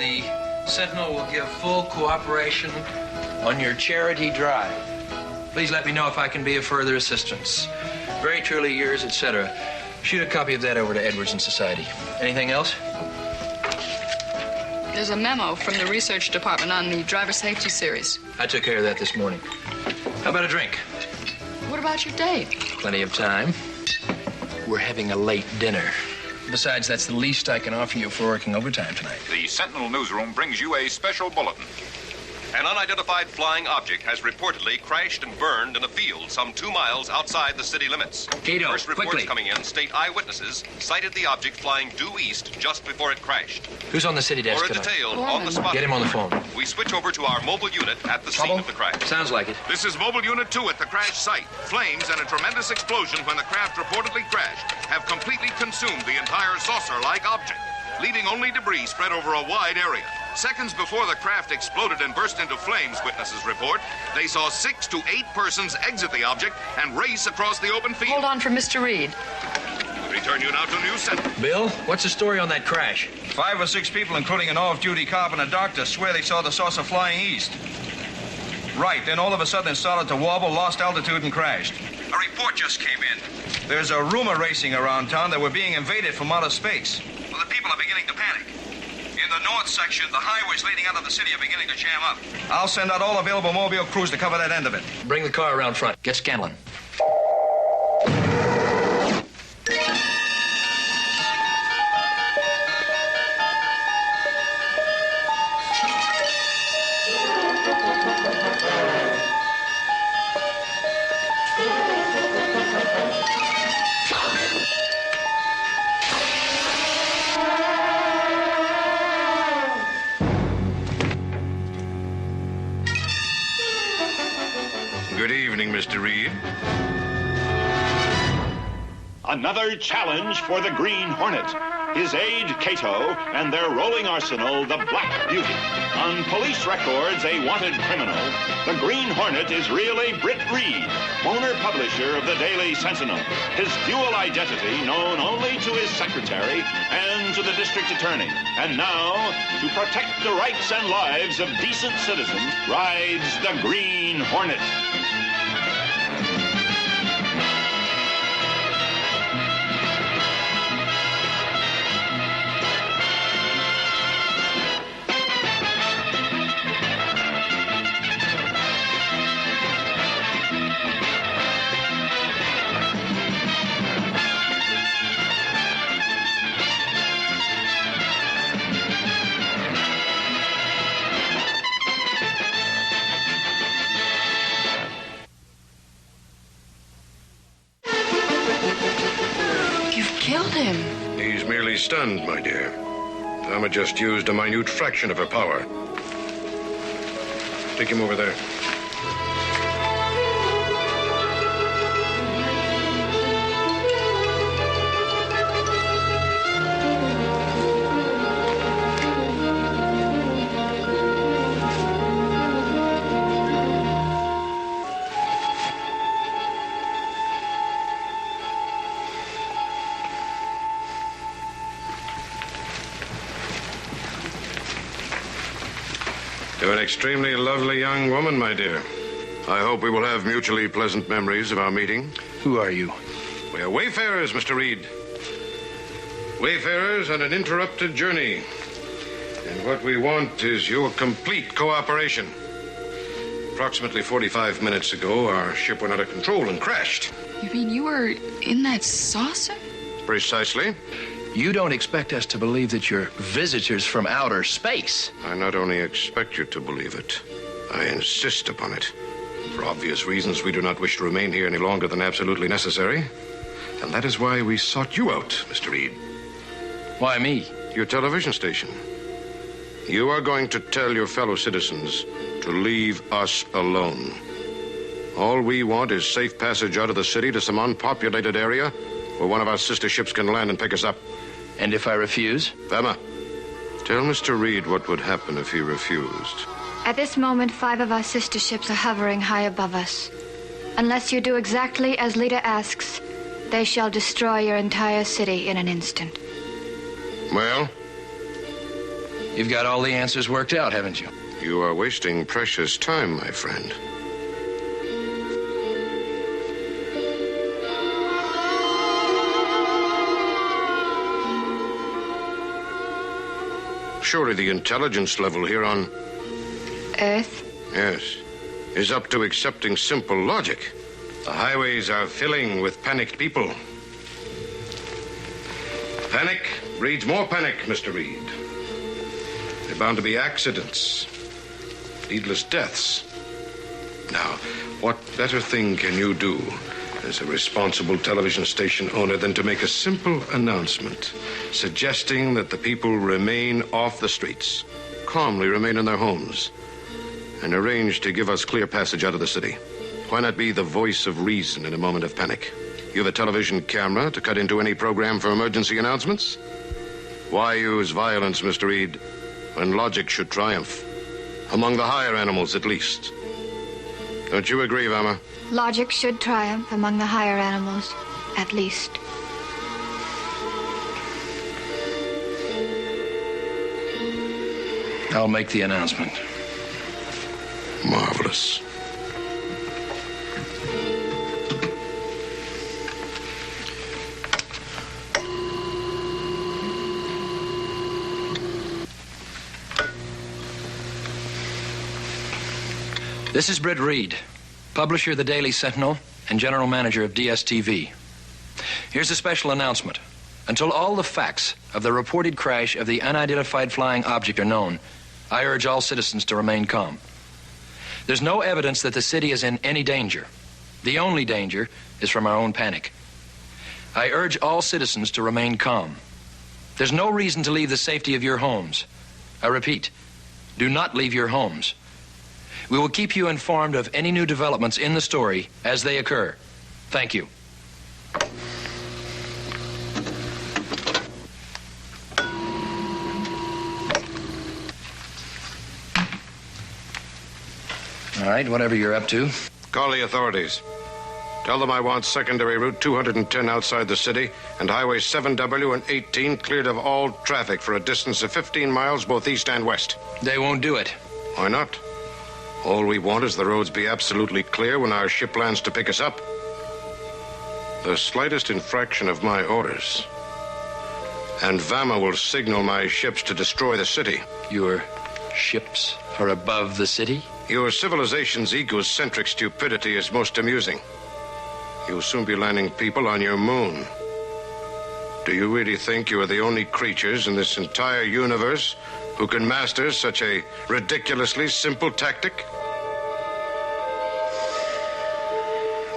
the Sentinel will give full cooperation on your charity drive. Please let me know if I can be of further assistance. Very truly yours, etc. Shoot a copy of that over to Edwards and Society. Anything else? There's a memo from the research department on the driver safety series. I took care of that this morning. How about a drink? What about your date? Plenty of time. We're having a late dinner. Besides, that's the least I can offer you for working overtime tonight. The Sentinel newsroom brings you a special bulletin. An unidentified flying object has reportedly crashed and burned in a field some 2 miles outside the city limits. Cato, First reports quickly. coming in state eyewitnesses cited the object flying due east just before it crashed. Who's on the city desk For a tonight? detail on the spot, Get him on the phone. we switch over to our mobile unit at the scene of the crash. Sounds like it. This is Mobile Unit 2 at the crash site. Flames and a tremendous explosion when the craft reportedly crashed have completely consumed the entire saucer-like object, leaving only debris spread over a wide area. Seconds before the craft exploded and burst into flames, witnesses report, they saw 6 to 8 persons exit the object and race across the open field. Hold on for Mr. Reed. We return you now to News Center. Bill, what's the story on that crash? 5 or 6 people, including an off-duty cop and a doctor, swear they saw the saucer flying east. Right, then all of a sudden it started to wobble, lost altitude, and crashed. A report just came in. There's a rumor racing around town that we're being invaded from outer space. Well, the people are beginning to panic. In the north section, the highways leading out of the city are beginning to jam up. I'll send out all available mobile crews to cover that end of it. Bring the car around front. Get Scanlon. Good evening, Mr. Reed. Another challenge for the Green Hornet. His aide, Cato, and their rolling arsenal, the Black Beauty. On police records, a wanted criminal, the Green Hornet is really Britt Reed, owner publisher of the Daily Sentinel. His dual identity known only to his secretary and to the district attorney. And now, to protect the rights and lives of decent citizens, rides the Green Hornet. Killed him. He's merely stunned, my dear. Thelma just used a minute fraction of her power. Take him over there. You're an extremely lovely young woman, my dear. I hope we will have mutually pleasant memories of our meeting. Who are you? We are wayfarers, Mr. Reed. Wayfarers on an interrupted journey. And what we want is your complete cooperation. Approximately 45 minutes ago, our ship went out of control and crashed. You mean you were in that saucer? Precisely. You don't expect us to believe that you're visitors from outer space. I not only expect you to believe it, I insist upon it. For obvious reasons, we do not wish to remain here any longer than absolutely necessary. And that is why we sought you out, Mr. Reed. Why me? Your television station. You are going to tell your fellow citizens to leave us alone. All we want is safe passage out of the city to some unpopulated area where one of our sister ships can land and pick us up. And if I refuse? Thelma, tell Mr. Reed what would happen if he refused. At this moment, 5 of our sister ships are hovering high above us. Unless you do exactly as Lita asks, they shall destroy your entire city in an instant. Well, You've got all the answers worked out, haven't you? You are wasting precious time, my friend. Surely the intelligence level here on Earth? Yes, is up to accepting simple logic. The highways are filling with panicked people. Panic breeds more panic, Mr. Reed. There are bound to be accidents, needless deaths. Now, what better thing can you do as a responsible television station owner than to make a simple announcement suggesting that the people remain off the streets, calmly remain in their homes, and arrange to give us clear passage out of the city? Why not be the voice of reason in a moment of panic? You have a television camera to cut into any program for emergency announcements? Why use violence, Mr. Reed, when logic should triumph? Among the higher animals, at least. Don't you agree, Vama? Logic should triumph among the higher animals, at least. I'll make the announcement. Marvelous. This is Britt Reed, publisher of the Daily Sentinel and general manager of DSTV. Here's a special announcement. Until all the facts of the reported crash of the unidentified flying object are known, I urge all citizens to remain calm. There's no evidence that the city is in any danger. The only danger is from our own panic. I urge all citizens to remain calm. There's no reason to leave the safety of your homes. I repeat, do not leave your homes. We will keep you informed of any new developments in the story as they occur. Thank you. All right, whatever you're up to. Call the authorities. Tell them I want secondary route 210 outside the city and highway 7W and 18 cleared of all traffic for a distance of 15 miles both east and west. They won't do it. Why not? All we want is the roads be absolutely clear when our ship lands to pick us up. The slightest infraction of my orders, and Vama will signal my ships to destroy the city. Your ships are above the city? Your civilization's egocentric stupidity is most amusing. You'll soon be landing people on your moon. Do you really think you are the only creatures in this entire universe who can master such a ridiculously simple tactic?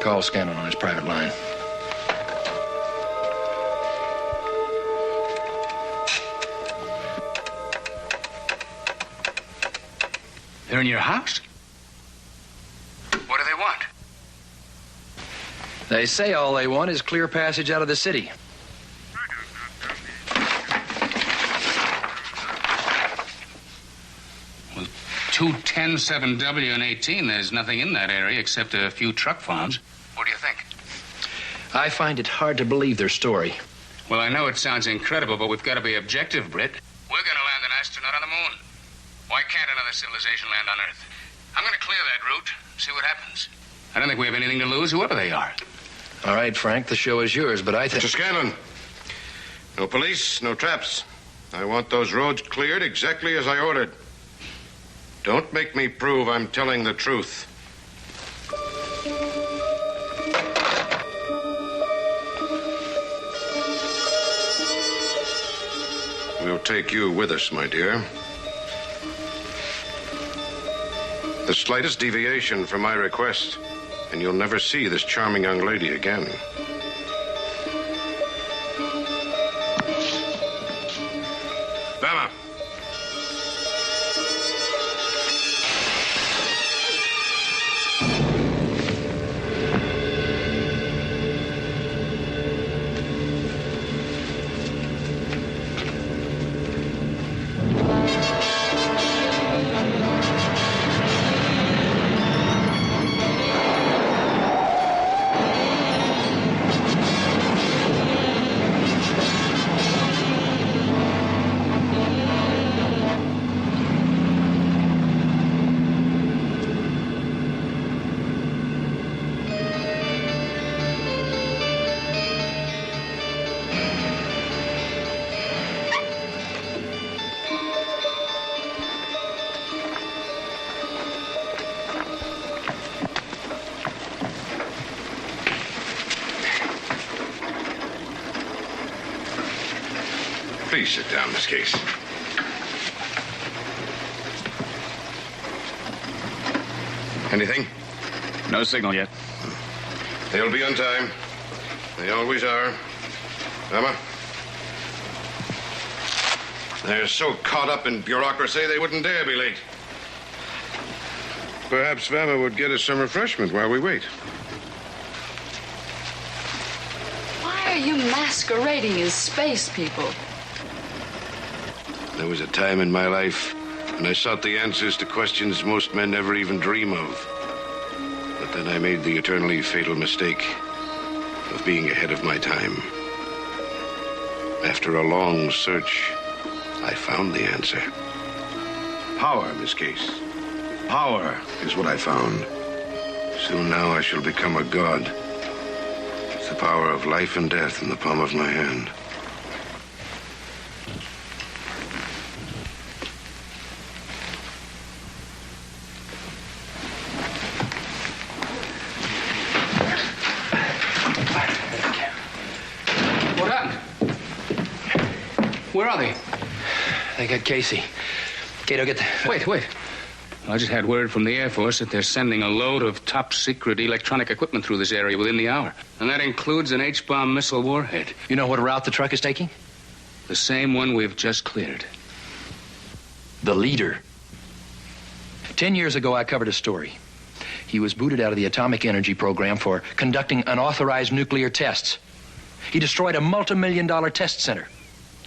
Call Scanlon on his private line. They're in your house? What do they want? They say all they want is clear passage out of the city. Well, 210, 7W, and 18, there's nothing in that area except a few truck farms. What do you think? I find it hard to believe their story. Well, I know it sounds incredible, but we've got to be objective, Britt. We're going to land an astronaut on the moon. Why can't another civilization land on Earth? I'm going to clear that route, see what happens. I don't think we have anything to lose, whoever they are. All right, Frank, the show is yours, but I think... Mr. Scanlon, no police, no traps. I want those roads cleared exactly as I ordered. Don't make me prove I'm telling the truth. We'll take you with us, my dear. The slightest deviation from my request, and you'll never see this charming young lady again. Bama. Please sit down, Miss Case. Anything? No signal yet. They'll be on time. They always are. Emma? They're so caught up in bureaucracy, they wouldn't dare be late. Perhaps Vama would get us some refreshment while we wait. Why are you masquerading as space people? There was a time in my life when I sought the answers to questions most men never even dream of. But then I made the eternally fatal mistake of being ahead of my time. After a long search, I found the answer. Power, Miss Case. Power is what I found. Soon now I shall become a god. It's the power of life and death in the palm of my hand. What happened? Where are they? They got Casey. Cato, get the... Wait. I just had word from the Air Force that they're sending a load of top-secret electronic equipment through this area within the hour. And that includes an H-bomb missile warhead. You know what route the truck is taking? The same one we've just cleared. The leader. 10 years ago, I covered a story. He was booted out of the atomic energy program for conducting unauthorized nuclear tests. He destroyed a multi-million-dollar test center.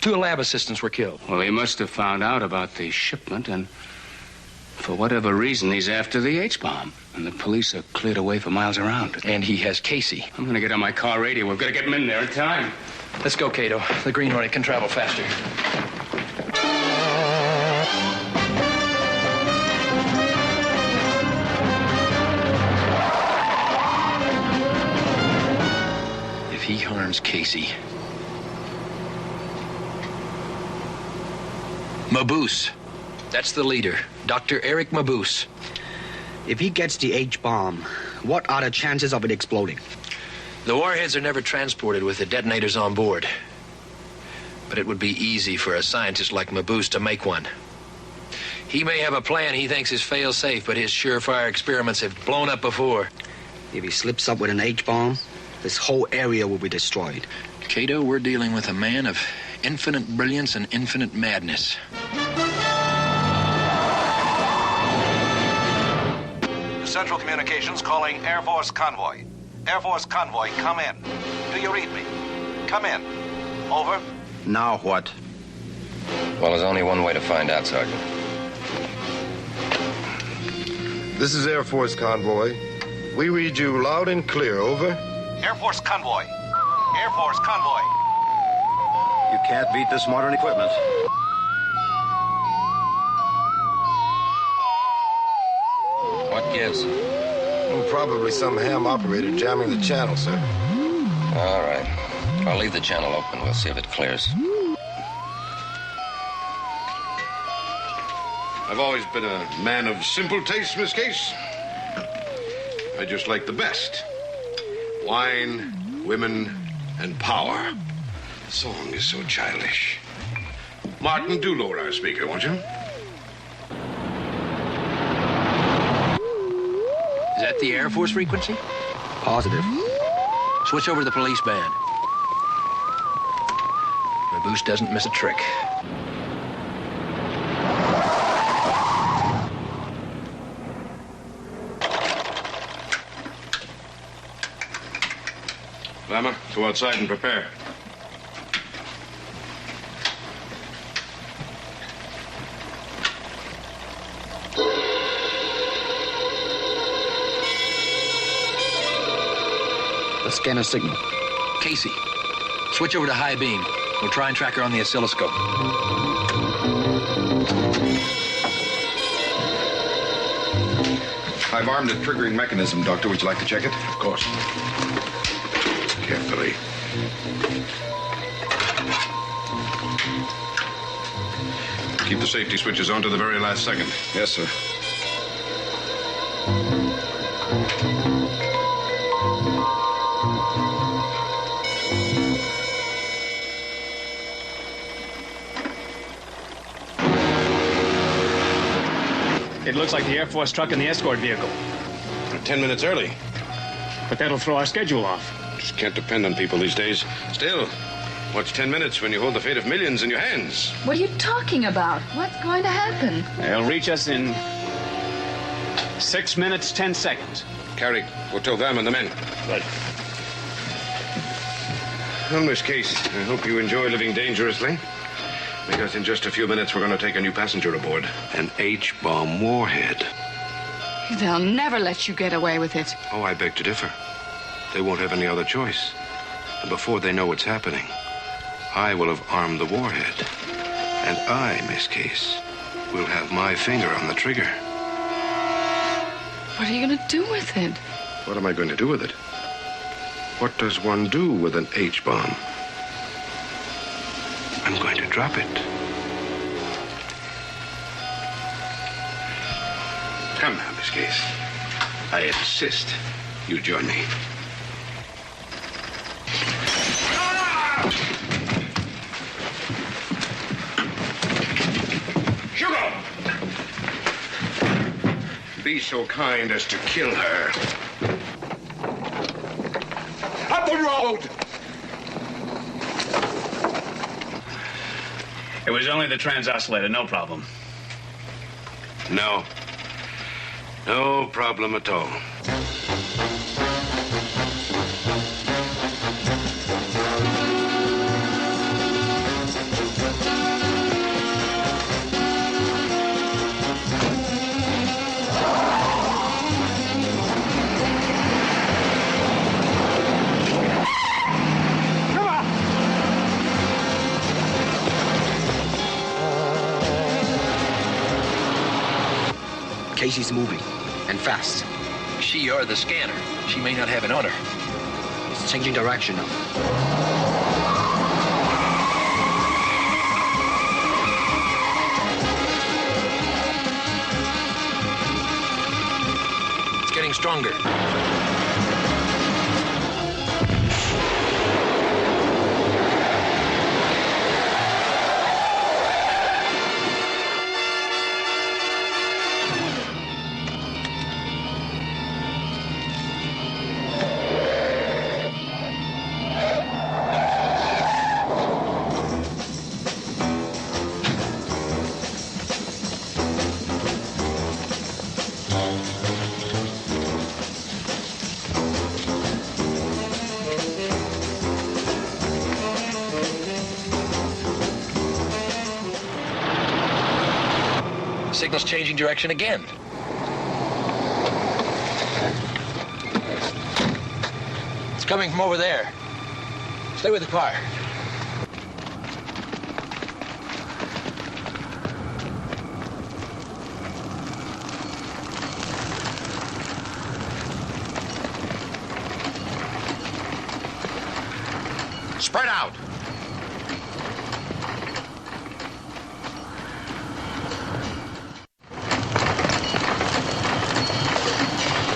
2 lab assistants were killed. Well, he must have found out about the shipment, and for whatever reason, he's after the H-bomb. And the police are cleared away for miles around. And he has Casey. I'm going to get on my car radio. We've got to get him in there in time. Let's go, Cato. The Green Hornet can travel faster. If he harms Casey... Mabuse. That's the leader, Dr. Eric Mabuse. If he gets the H-bomb, what are the chances of it exploding? The warheads are never transported with the detonators on board. But it would be easy for a scientist like Mabuse to make one. He may have a plan he thinks is fail-safe, but his surefire experiments have blown up before. If he slips up with an H-bomb, this whole area will be destroyed. Cato, we're dealing with a man of infinite brilliance and infinite madness. Central Communications calling Air Force Convoy. Air Force Convoy, come in. Do you read me? Come in. Over. Now what? Well, there's only one way to find out, Sergeant. This is Air Force Convoy. We read you loud and clear, over. Air Force Convoy. Air Force Convoy. You can't beat this modern equipment. What gives? Oh, probably some ham operator jamming the channel, sir. All right. I'll leave the channel open. We'll see if it clears. I've always been a man of simple taste, Miss Case. I just like the best. Wine, women, and power. The song is so childish. Martin, do lower our speaker, won't you? Is that the Air Force frequency? Positive. Switch over to the police band. Mabuse doesn't miss a trick. Lama, go outside and prepare. The scanner signal. Casey, switch over to high beam. We'll try and track her on the oscilloscope. I've armed the triggering mechanism, Doctor. Would you like to check it? Of course. Carefully. Keep the safety switches on to the very last second. Yes, sir. It looks like the Air Force truck and the escort vehicle. We're 10 minutes early. But that'll throw our schedule off. Just can't depend on people these days. Still, what's 10 minutes when you hold the fate of millions in your hands? What are you talking about? What's going to happen? They'll reach us in 6 minutes, 10 seconds. Carrie, go tell them and the men. Right. On this case, I hope you enjoy living dangerously. Because in just a few minutes, we're going to take a new passenger aboard. An H-bomb warhead. They'll never let you get away with it. Oh, I beg to differ. They won't have any other choice. And before they know what's happening, I will have armed the warhead. And I, Miss Case, will have my finger on the trigger. What are you going to do with it? What am I going to do with it? What does one do with an H-bomb? I'm going to drop it. Come now, Miss Case. I insist you join me. Hugo! Be so kind as to kill her. Up the road! It was only the trans-oscillator, no problem. No. No problem at all. Casey's moving, and fast. She or the scanner. She may not have it on her. It's changing direction now. It's getting stronger. Signal's changing direction again. It's coming from over there. Stay with the car. Spread out.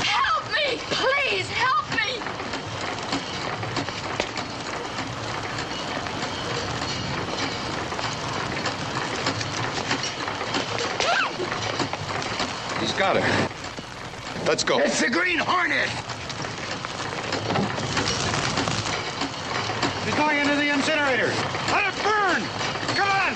Help me! Please, help me! He's got her. Let's go. It's the Green Hornet! He's going into the incinerator. Let it burn! Come on!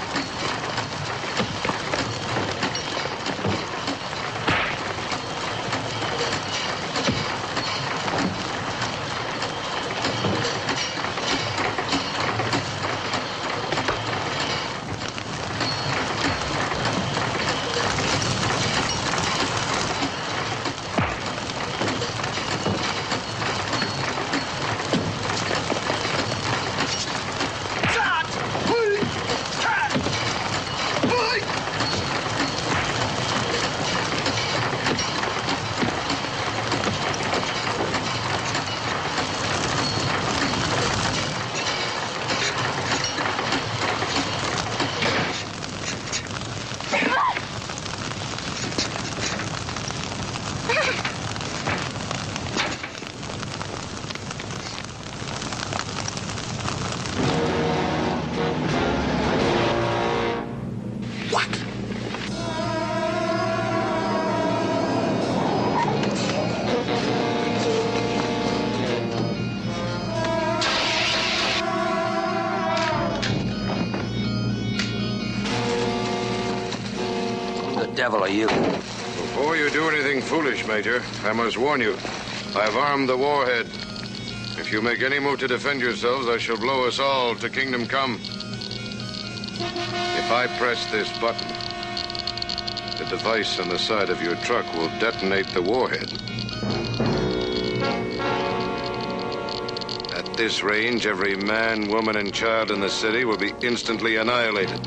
devil are you? Before you do anything foolish, Major, I must warn you. I've armed the warhead. If you make any move to defend yourselves, I shall blow us all to kingdom come. If I press this button, the device on the side of your truck will detonate the warhead. At this range, every man, woman, and child in the city will be instantly annihilated.